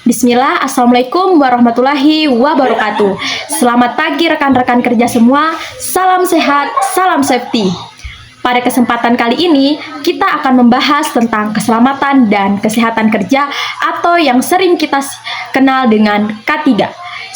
Bismillah, Assalamualaikum warahmatullahi wabarakatuh. Selamat pagi rekan-rekan kerja semua. Salam sehat, salam safety. Pada kesempatan kali ini, kita akan membahas tentang keselamatan dan kesehatan kerja atau yang sering kita kenal dengan K3.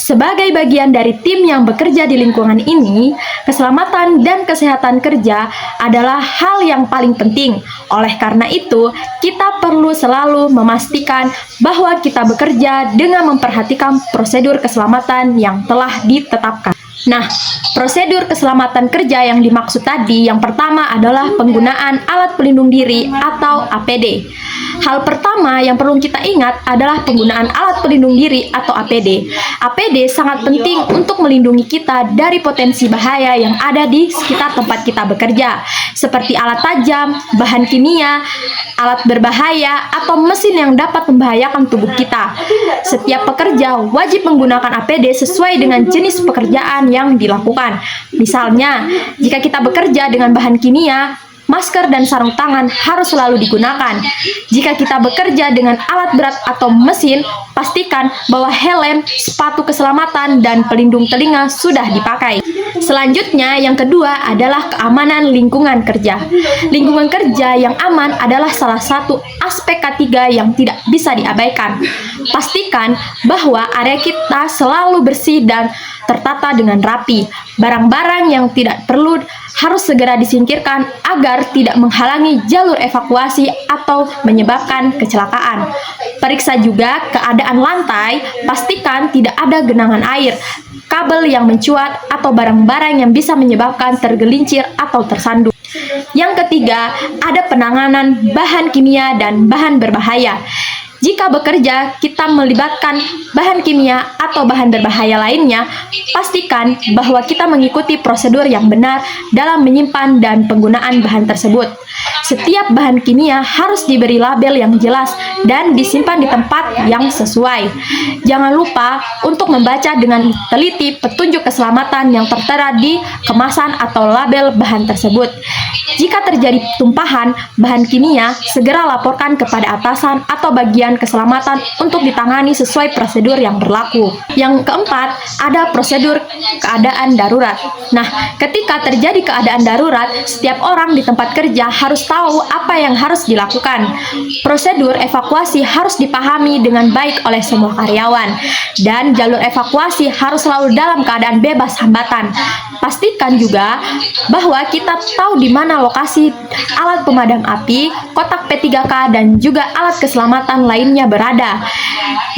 Sebagai bagian dari tim yang bekerja di lingkungan ini, keselamatan dan kesehatan kerja adalah hal yang paling penting. Oleh karena itu, kita perlu selalu memastikan bahwa kita bekerja dengan memperhatikan prosedur keselamatan yang telah ditetapkan. Nah, prosedur keselamatan kerja yang dimaksud tadi yang pertama adalah penggunaan alat pelindung diri atau APD. Hal pertama yang perlu kita ingat adalah penggunaan alat pelindung diri atau APD. APD sangat penting untuk melindungi kita dari potensi bahaya yang ada di sekitar tempat kita bekerja, seperti alat tajam, bahan kimia, alat berbahaya, atau mesin yang dapat membahayakan tubuh kita. Setiap pekerja wajib menggunakan APD sesuai dengan jenis pekerjaan yang dilakukan. Misalnya, jika kita bekerja dengan bahan kimia, masker dan sarung tangan harus selalu digunakan. Jika kita bekerja dengan alat berat atau mesin, pastikan bahwa helm, sepatu keselamatan, dan pelindung telinga sudah dipakai. Selanjutnya, yang kedua adalah keamanan lingkungan kerja. Lingkungan kerja yang aman adalah salah satu aspek K3 yang tidak bisa diabaikan. Pastikan bahwa area kita selalu bersih dan tertata dengan rapi. Barang-barang yang tidak perlu harus segera disingkirkan agar tidak menghalangi jalur evakuasi atau menyebabkan kecelakaan. Periksa juga keadaan lantai, pastikan tidak ada genangan air, kabel yang mencuat, atau barang-barang yang bisa menyebabkan tergelincir atau tersandung. Yang ketiga, ada penanganan bahan kimia dan bahan berbahaya. Jika bekerja kita melibatkan bahan kimia atau bahan berbahaya lainnya, pastikan bahwa kita mengikuti prosedur yang benar dalam menyimpan dan penggunaan bahan tersebut. Setiap bahan kimia harus diberi label yang jelas dan disimpan di tempat yang sesuai. Jangan lupa untuk membaca dengan teliti petunjuk keselamatan yang tertera di kemasan atau label bahan tersebut. Jika terjadi tumpahan bahan kimia, segera laporkan kepada atasan atau bagian keselamatan untuk ditangani sesuai prosedur yang berlaku. Yang keempat, ada prosedur keadaan darurat. Nah, ketika terjadi keadaan darurat, setiap orang di tempat kerja harus tahu apa yang harus dilakukan. Prosedur evakuasi harus dipahami dengan baik oleh semua karyawan, dan jalur evakuasi harus selalu dalam keadaan bebas hambatan. Pastikan juga bahwa kita tahu di mana lokasi alat pemadam api, kotak P3K, dan juga alat keselamatan lainnya berada.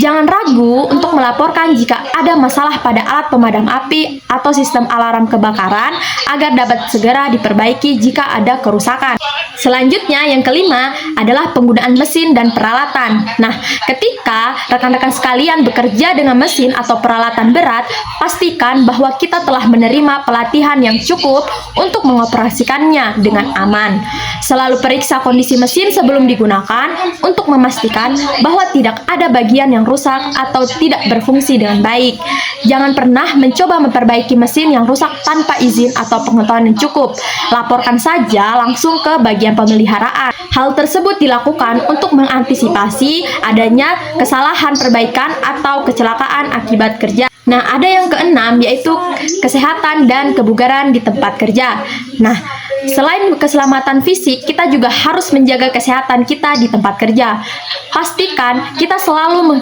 Jangan ragu untuk melaporkan jika ada masalah pada alat pemadam api atau sistem alarm kebakaran agar dapat segera diperbaiki jika ada kerusakan. Selanjutnya, yang kelima adalah penggunaan mesin dan peralatan. Nah, ketika rekan-rekan sekalian bekerja dengan mesin atau peralatan berat, pastikan bahwa kita telah menerima pelatihan yang cukup untuk mengoperasikannya dengan aman. Selalu periksa kondisi mesin sebelum digunakan untuk memastikan bahwa tidak ada bagian yang rusak atau tidak berfungsi dengan baik. Jangan pernah mencoba memperbaiki mesin yang rusak tanpa izin atau pengetahuan yang cukup. Laporkan saja langsung ke bagian pemeliharaan. Hal tersebut dilakukan untuk mengantisipasi adanya kesalahan perbaikan atau kecelakaan akibat kerja. Nah, ada yang keenam yaitu kesehatan dan kebugaran di tempat kerja. Nah, selain keselamatan fisik, kita juga harus menjaga kesehatan kita di tempat kerja. Pastikan kita selalu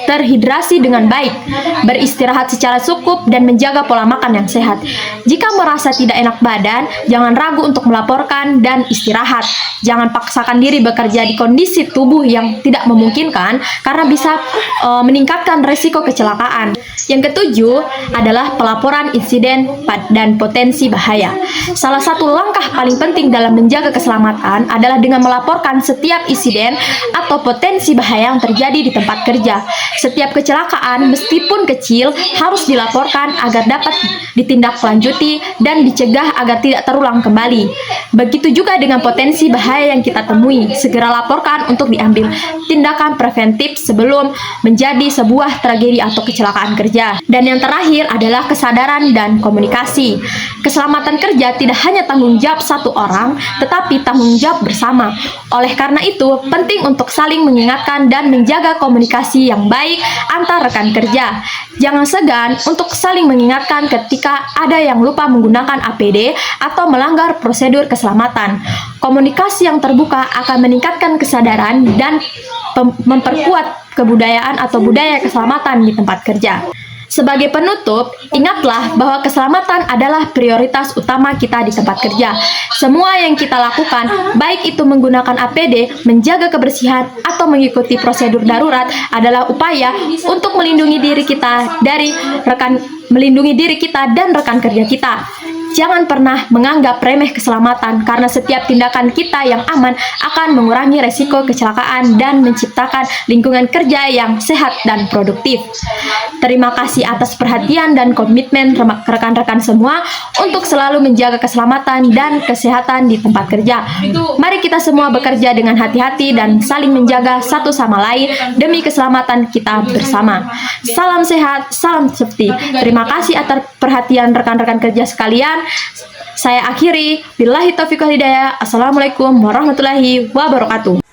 terhidrasi dengan baik, beristirahat secara cukup, dan menjaga pola makan yang sehat. Jika merasa tidak enak badan, jangan ragu untuk melaporkan dan istirahat. Jangan paksakan diri bekerja di kondisi tubuh yang tidak memungkinkan karena bisa meningkatkan resiko kecelakaan. Yang ketujuh adalah pelaporan insiden dan potensi bahaya. Salah satu langkah paling penting dalam menjaga keselamatan adalah dengan melaporkan setiap insiden atau potensi bahaya yang terjadi di tempat kerja. Setiap kecelakaan, meskipun kecil, harus dilaporkan agar dapat ditindaklanjuti dan dicegah agar tidak terulang kembali. Begitu juga dengan potensi bahaya yang kita temui, segera laporkan untuk diambil tindakan preventif sebelum menjadi sebuah tragedi atau kecelakaan kerja. kerja. Dan yang terakhir adalah kesadaran dan komunikasi. Keselamatan kerja tidak hanya tanggung jawab satu orang, tetapi tanggung jawab bersama. Oleh karena itu, penting untuk saling mengingatkan dan menjaga komunikasi yang baik antar rekan kerja. Jangan segan untuk saling mengingatkan ketika ada yang lupa menggunakan APD atau melanggar prosedur keselamatan. Komunikasi yang terbuka akan meningkatkan kesadaran dan memperkuat kebudayaan atau budaya keselamatan di tempat kerja. Sebagai penutup, ingatlah bahwa keselamatan adalah prioritas utama kita di tempat kerja. Semua yang kita lakukan, baik itu menggunakan APD, menjaga kebersihan, atau mengikuti prosedur darurat adalah upaya untuk melindungi diri kita dan rekan kerja kita. Jangan pernah menganggap remeh keselamatan karena setiap tindakan kita yang aman akan mengurangi resiko kecelakaan dan menciptakan lingkungan kerja yang sehat dan produktif. Terima kasih atas perhatian dan komitmen rekan-rekan semua untuk selalu menjaga keselamatan dan kesehatan di tempat kerja. Mari kita semua bekerja dengan hati-hati dan saling menjaga satu sama lain demi keselamatan kita bersama. Salam sehat, salam safety. Terima kasih atas perhatian rekan-rekan kerja sekalian. Saya akhiri. Billahi taufiq wal hidayah. Assalamualaikum warahmatullahi wabarakatuh.